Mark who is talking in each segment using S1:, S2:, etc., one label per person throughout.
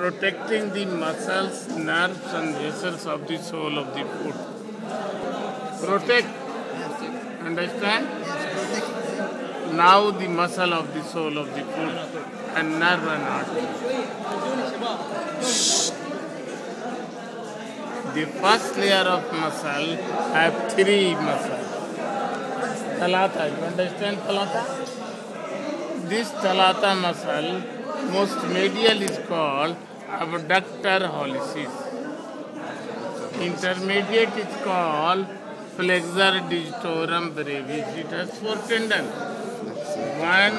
S1: protecting the muscles, nerves and vessels of the sole of the foot. Protect. Understand? Now the muscle of the sole of the foot and nerve and artery. The first layer of muscle have three muscles. Thalata, you understand thalata? This thalata muscle, most medial, is called abductor hallucis. Intermediate is called flexor digitorum brevis. It has four tendons. 1,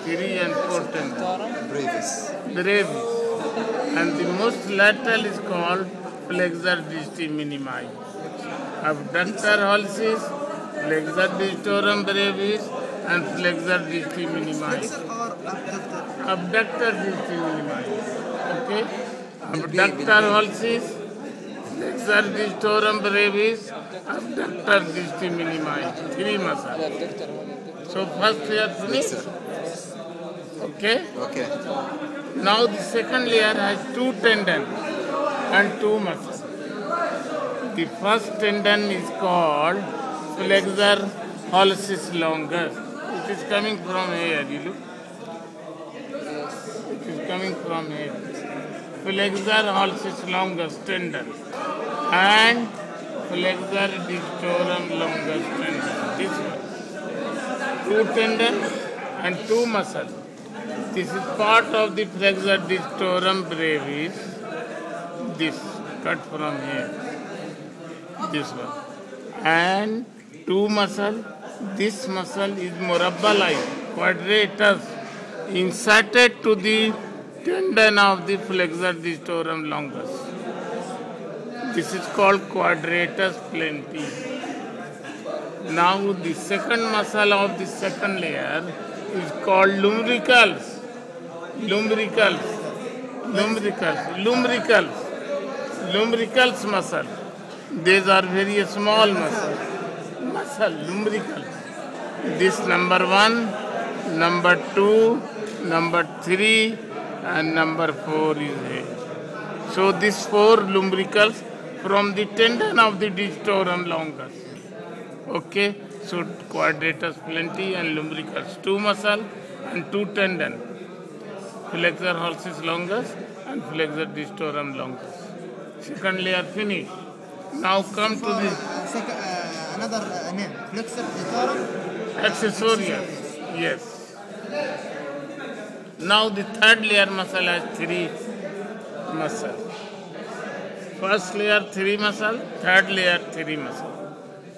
S1: 2, 3 and 4 tendons. Brevis. And the most lateral is called flexor digiti minimi. Abductor hallucis, flexor digitorum brevis and flexor digiti minimi. Abductor digiti minimi. Okay? Abductor hallucis, flexor digitorum brevis, abductor digiti minimi. Three muscles. So first layer finished. Okay?
S2: Okay.
S1: Now the second layer has two tendons and two muscles. The first tendon is called flexor hallucis longus. It is coming from here, you look. It is coming from here. Flexor hallucis longus tendon and flexor digitorum longus tendon. This one. Two tendons and two muscles. This is part of the flexor digitorum brevis. This, cut from here. This one. And two muscle. This muscle is murabba-like, quadratus, inserted to the tendon of the flexor digitorum longus. This is called quadratus plenti. Now the second muscle of the second layer is called lumbricals. Lumbricals muscle. These are very small muscle, lumbricals. This number 1, number 2, number 3 and number 4 is here. So these 4 lumbricals from the tendon of the digitorum longus. Okay, so quadratus plenti and lumbricals, 2 muscle and 2 tendon. Flexor hallucis longus and flexor digitorum longus. Second layer finished. Now come to the
S2: another name, flexor digitorum
S1: accessorius. Yes. Now the third layer muscle has 3 muscles. First layer 3 muscle, third layer 3 muscle.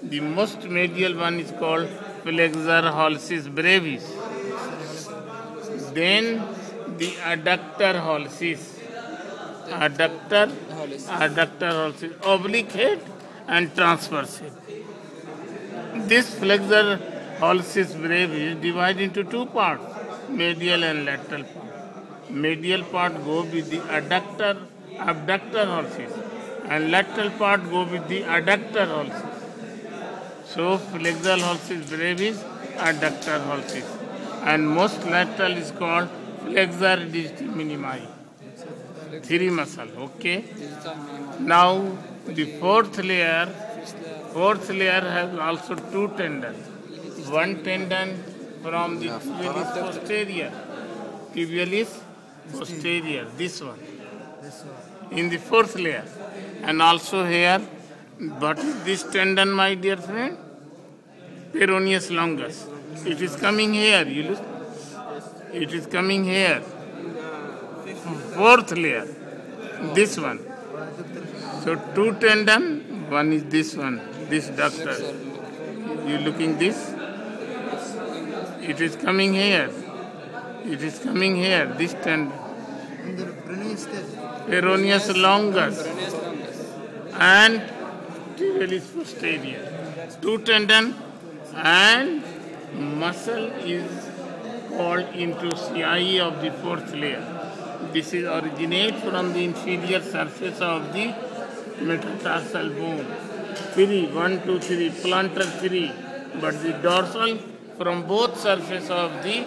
S1: The most medial one is called flexor hallucis brevis. Then the adductor hallucis. Adductor hallucis, oblique head and transverse head. This flexor hallucis brevis is divided into 2 parts, medial and lateral part. Medial part go with the abductor hallucis and lateral part go with the adductor hallucis. So flexor hallucis brevis, adductor hallucis, and most lateral is called flexor digiti minimi. 3 muscle. Okay. Now the fourth layer has also 2 tendons. One tendon from the tibialis posterior, this one, in the fourth layer, and also here. What is this tendon, my dear friend? Peroneus longus. It is coming here, you look. It is coming here. Fourth layer, this one. So 2 tendon, one is this one, this ductus. You looking this? It is coming here. It is coming here, this tendon. Peroneus longus and tibialis posterior. 2 tendon and muscle is called introcii of the fourth layer. This is originate from the inferior surface of the metatarsal bone. 1, 2, 3, plantar 3, but the dorsal from both surface of the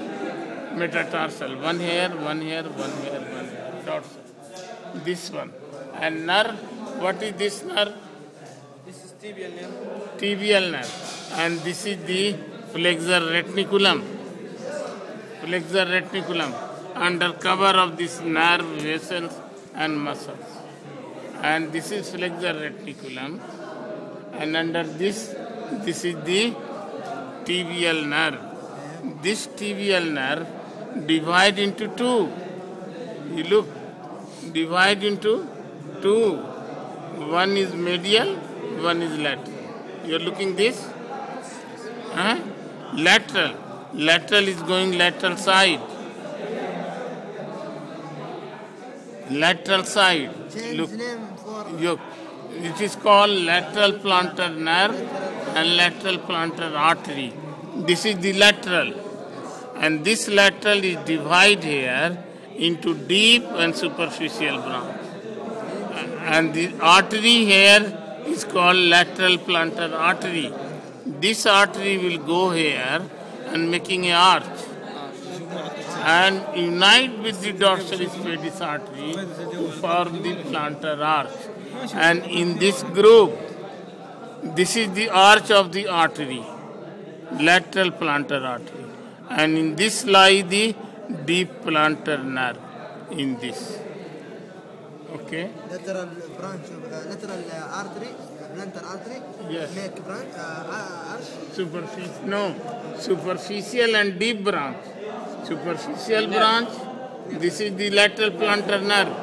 S1: metatarsal. One here, one here, one here, one here. dorsal. This one. And nerve, what is this nerve?
S2: This is tibial nerve.
S1: Tibial nerve. And this is the flexor reticulum. Flexor reticulum. Under cover of this nerve, vessels and muscles. And this is flexor reticulum. And under this is the tibial nerve. This tibial nerve divide into two. You look, divide into two. One is medial, one is lateral. You are looking this? Huh? Lateral. Lateral is going lateral side. Lateral side.
S2: Change
S1: Look.
S2: name for
S1: It is called lateral plantar nerve and lateral plantar artery. This is the lateral. And this lateral is divided here into deep and superficial branch. And the artery here is called lateral plantar artery. This artery will go here and making an arch and unite with the dorsalis pedis artery to form the plantar arch. And in this group, this is the arch of the artery, lateral plantar artery. And in this lie the deep plantar nerve in this. Okay?
S2: lateral branch of lateral artery, plantar artery.
S1: Yes.
S2: Make branch arch.
S1: Superficial and deep branch. Superficial branch, this is the lateral plantar nerve.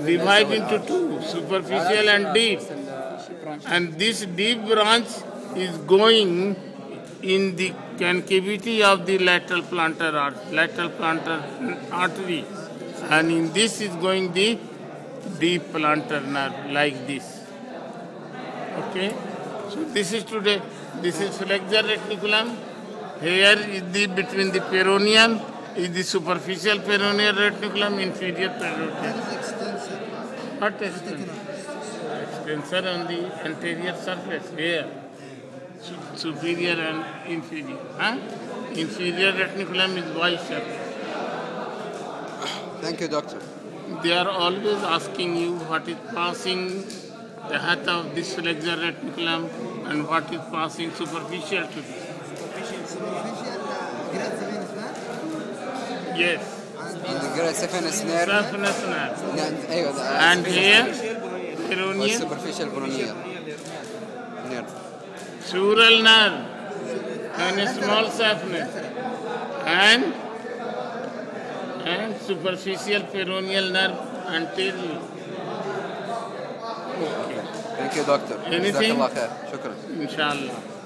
S1: Divide into two, superficial and deep. And this deep branch is going in the concavity of the lateral plantar artery. And in this is going the deep plantar nerve like this. Okay? So this is today. This is flexor reticulum. Here is the between the peroneum is the superficial peroneal reticulum, inferior peroneal.
S2: That is extensor.
S1: What extensor? Extensor on the anterior surface here. Superior and inferior. Huh? Inferior reticulum is Y-shaped.
S3: Thank you, doctor.
S1: They are always asking you what is passing the height of this flexor reticulum and what is passing superficial to this.
S2: Superficial grazie venous nerve.
S1: Yes.
S3: عند سفنس نيرف
S1: Saphenous nerve.
S3: ايوه
S1: And here, peroneal,
S3: superficial برونيال نيرف
S1: sural nerve and a small saphenous and superficial peroneal nerve anterior. Okay.
S3: ثانك يو دكتور
S1: Anything?
S3: جزاك الله خير شكرا
S1: Inshallah.